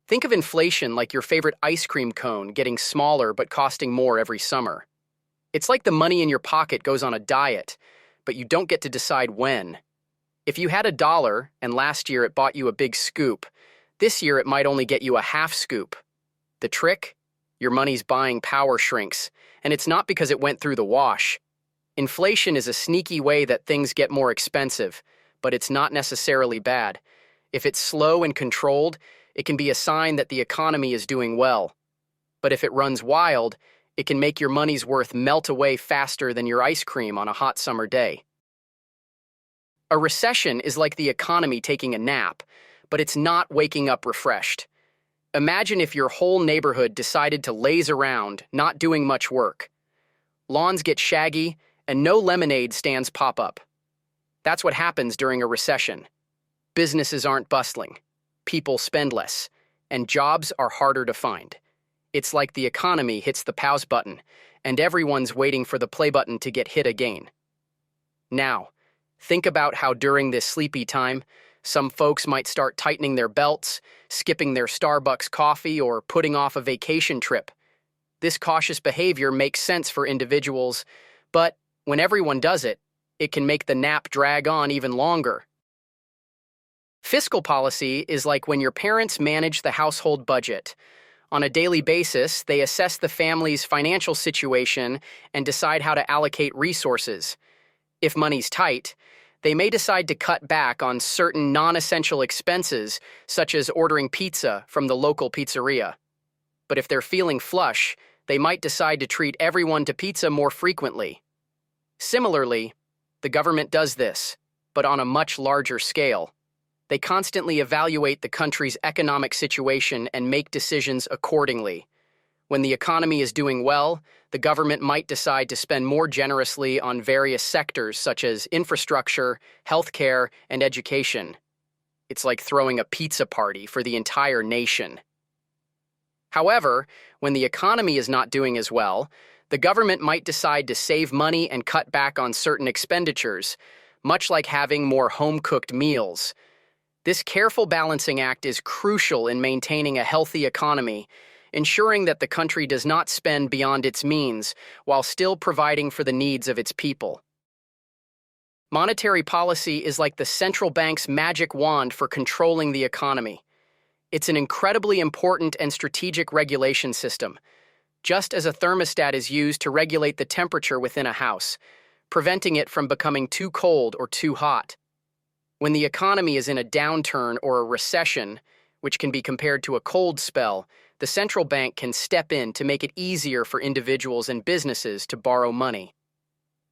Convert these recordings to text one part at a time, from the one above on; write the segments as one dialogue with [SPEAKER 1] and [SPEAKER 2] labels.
[SPEAKER 1] Think of inflation like your favorite ice cream cone getting smaller but costing more every summer. It's like the money in your pocket goes on a diet, but you don't get to decide when. If you had $1 and last year it bought you a big scoop, this year it might only get you a half scoop. The trick? Your money's buying power shrinks, and it's not because it went through the wash. Inflation is a sneaky way that things get more expensive, but it's not necessarily bad. If it's slow and controlled, it can be a sign that the economy is doing well. But if it runs wild, it can make your money's worth melt away faster than your ice cream on a hot summer day. A recession is like the economy taking a nap, but it's not waking up refreshed. Imagine if your whole neighborhood decided to laze around, not doing much work. Lawns get shaggy, and no lemonade stands pop up. That's what happens during a recession. Businesses aren't bustling, people spend less, and jobs are harder to find. It's like the economy hits the pause button, and everyone's waiting for the play button to get hit again. Now, think about how during this sleepy time, some folks might start tightening their belts, skipping their Starbucks coffee, or putting off a vacation trip. This cautious behavior makes sense for individuals, but when everyone does it, it can make the nap drag on even longer. Fiscal policy is like when your parents manage the household budget. On a daily basis, they assess the family's financial situation and decide how to allocate resources. If money's tight, they may decide to cut back on certain non-essential expenses, such as ordering pizza from the local pizzeria. But if they're feeling flush, they might decide to treat everyone to pizza more frequently. Similarly, the government does this, but on a much larger scale. They constantly evaluate the country's economic situation and make decisions accordingly. When the economy is doing well, the government might decide to spend more generously on various sectors such as infrastructure, healthcare, and education. It's like throwing a pizza party for the entire nation. However, when the economy is not doing as well, the government might decide to save money and cut back on certain expenditures, much like having more home-cooked meals. This careful balancing act is crucial in maintaining a healthy economy, ensuring that the country does not spend beyond its means while still providing for the needs of its people. Monetary policy is like the central bank's magic wand for controlling the economy. It's an incredibly important and strategic regulation system, just as a thermostat is used to regulate the temperature within a house, preventing it from becoming too cold or too hot. When the economy is in a downturn or a recession, which can be compared to a cold spell, the central bank can step in to make it easier for individuals and businesses to borrow money.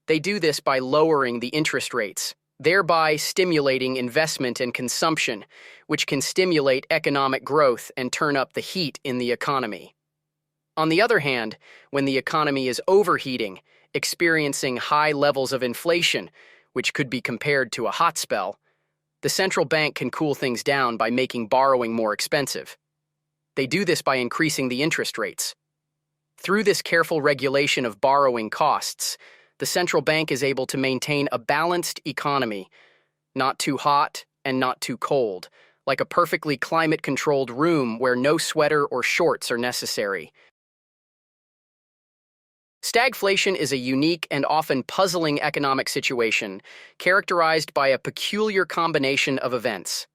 [SPEAKER 1] They do this by lowering the interest rates, thereby stimulating investment and consumption, which can stimulate economic growth and turn up the heat in the economy. On the other hand, when the economy is overheating, experiencing high levels of inflation, which could be compared to a hot spell, the central bank can cool things down by making borrowing more expensive. They do this by increasing the interest rates. Through this careful regulation of borrowing costs, the central bank is able to maintain a balanced economy, not too hot and not too cold, like a perfectly climate-controlled room where no sweater or shorts are necessary. Stagflation is a unique and often puzzling economic situation characterized by a peculiar combination of events.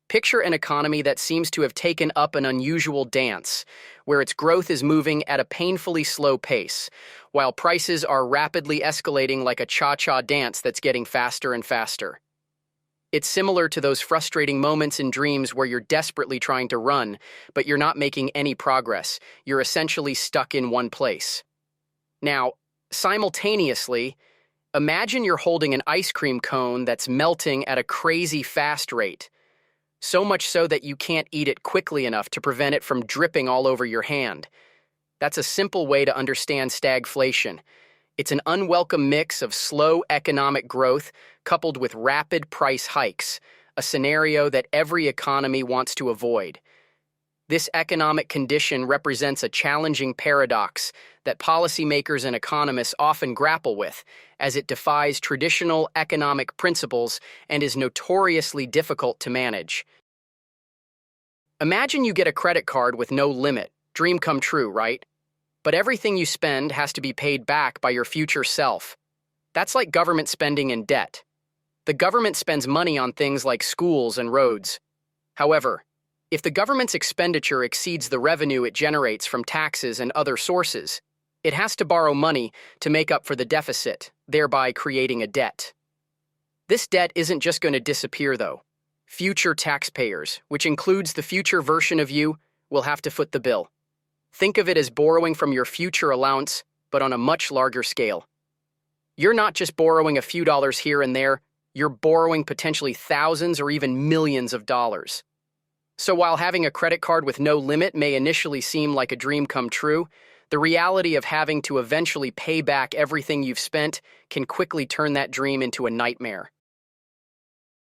[SPEAKER 1] Picture an economy that seems to have taken up an unusual dance, where its growth is moving at a painfully slow pace, while prices are rapidly escalating like a cha-cha dance that's getting faster and faster. It's similar to those frustrating moments in dreams where you're desperately trying to run, but you're not making any progress. You're essentially stuck in one place. Now, simultaneously, imagine you're holding an ice cream cone that's melting at a crazy fast rate, so much so that you can't eat it quickly enough to prevent it from dripping all over your hand. That's a simple way to understand stagflation. It's an unwelcome mix of slow economic growth coupled with rapid price hikes, a scenario that every economy wants to avoid. This economic condition represents a challenging paradox that policymakers and economists often grapple with, as it defies traditional economic principles and is notoriously difficult to manage. Imagine you get a credit card with no limit. Dream come true, right? But everything you spend has to be paid back by your future self. That's like government spending and debt. The government spends money on things like schools and roads. However, if the government's expenditure exceeds the revenue it generates from taxes and other sources, it has to borrow money to make up for the deficit, thereby creating a debt. This debt isn't just going to disappear, though. Future taxpayers, which includes the future version of you, will have to foot the bill. Think of it as borrowing from your future allowance, but on a much larger scale. You're not just borrowing a few dollars here and there, you're borrowing potentially thousands or even millions of dollars. So while having a credit card with no limit may initially seem like a dream come true, the reality of having to eventually pay back everything you've spent can quickly turn that dream into a nightmare.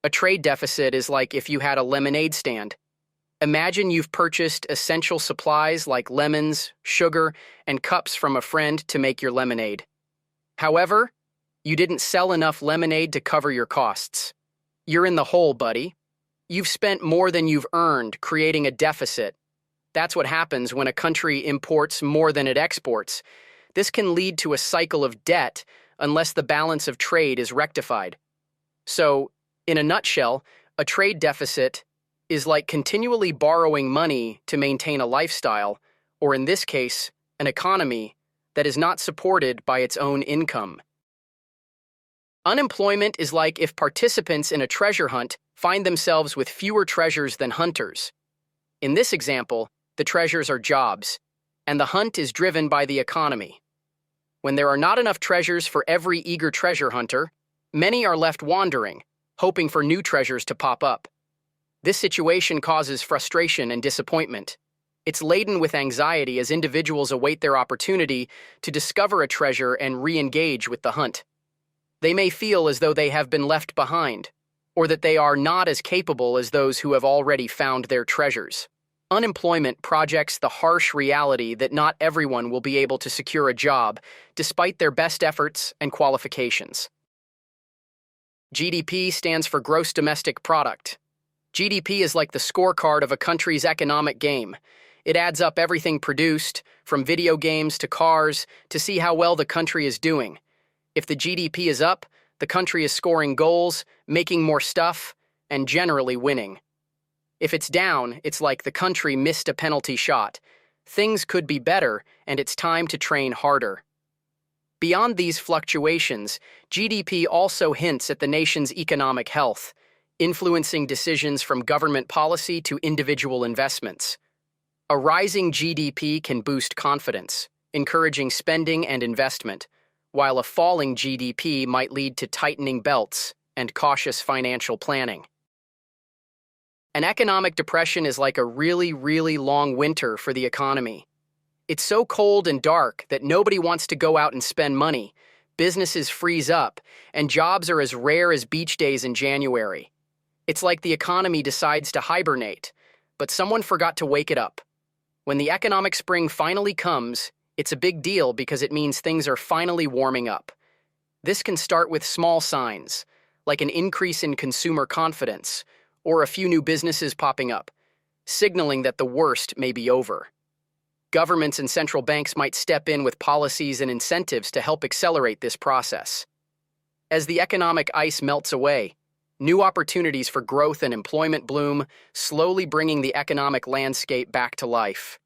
[SPEAKER 1] A trade deficit is like if you had a lemonade stand. Imagine you've purchased essential supplies like lemons, sugar, and cups from a friend to make your lemonade. However, you didn't sell enough lemonade to cover your costs. You're in the hole, buddy. You've spent more than you've earned, creating a deficit. That's what happens when a country imports more than it exports. This can lead to a cycle of debt unless the balance of trade is rectified. So, in a nutshell, a trade deficit is like continually borrowing money to maintain a lifestyle, or in this case, an economy that is not supported by its own income. Unemployment is like if participants in a treasure hunt find themselves with fewer treasures than hunters. In this example, the treasures are jobs, and the hunt is driven by the economy. When there are not enough treasures for every eager treasure hunter, many are left wandering, hoping for new treasures to pop up. This situation causes frustration and disappointment. It's laden with anxiety as individuals await their opportunity to discover a treasure and re-engage with the hunt. They may feel as though they have been left behind, or that they are not as capable as those who have already found their treasures. Unemployment projects the harsh reality that not everyone will be able to secure a job, despite their best efforts and qualifications. GDP stands for Gross Domestic Product. GDP is like the scorecard of a country's economic game. It adds up everything produced, from video games to cars, to see how well the country is doing. If the GDP is up, the country is scoring goals, making more stuff, and generally winning. If it's down, it's like the country missed a penalty shot. Things could be better, and it's time to train harder. Beyond these fluctuations, GDP also hints at the nation's economic health, influencing decisions from government policy to individual investments. A rising GDP can boost confidence, encouraging spending and investment, while a falling GDP might lead to tightening belts and cautious financial planning. An economic depression is like a really, really long winter for the economy. It's so cold and dark that nobody wants to go out and spend money, businesses freeze up, and jobs are as rare as beach days in January. It's like the economy decides to hibernate, but someone forgot to wake it up. When the economic spring finally comes, it's a big deal because it means things are finally warming up. This can start with small signs, like an increase in consumer confidence, or a few new businesses popping up, signaling that the worst may be over. Governments and central banks might step in with policies and incentives to help accelerate this process. As the economic ice melts away, new opportunities for growth and employment bloom, slowly bringing the economic landscape back to life.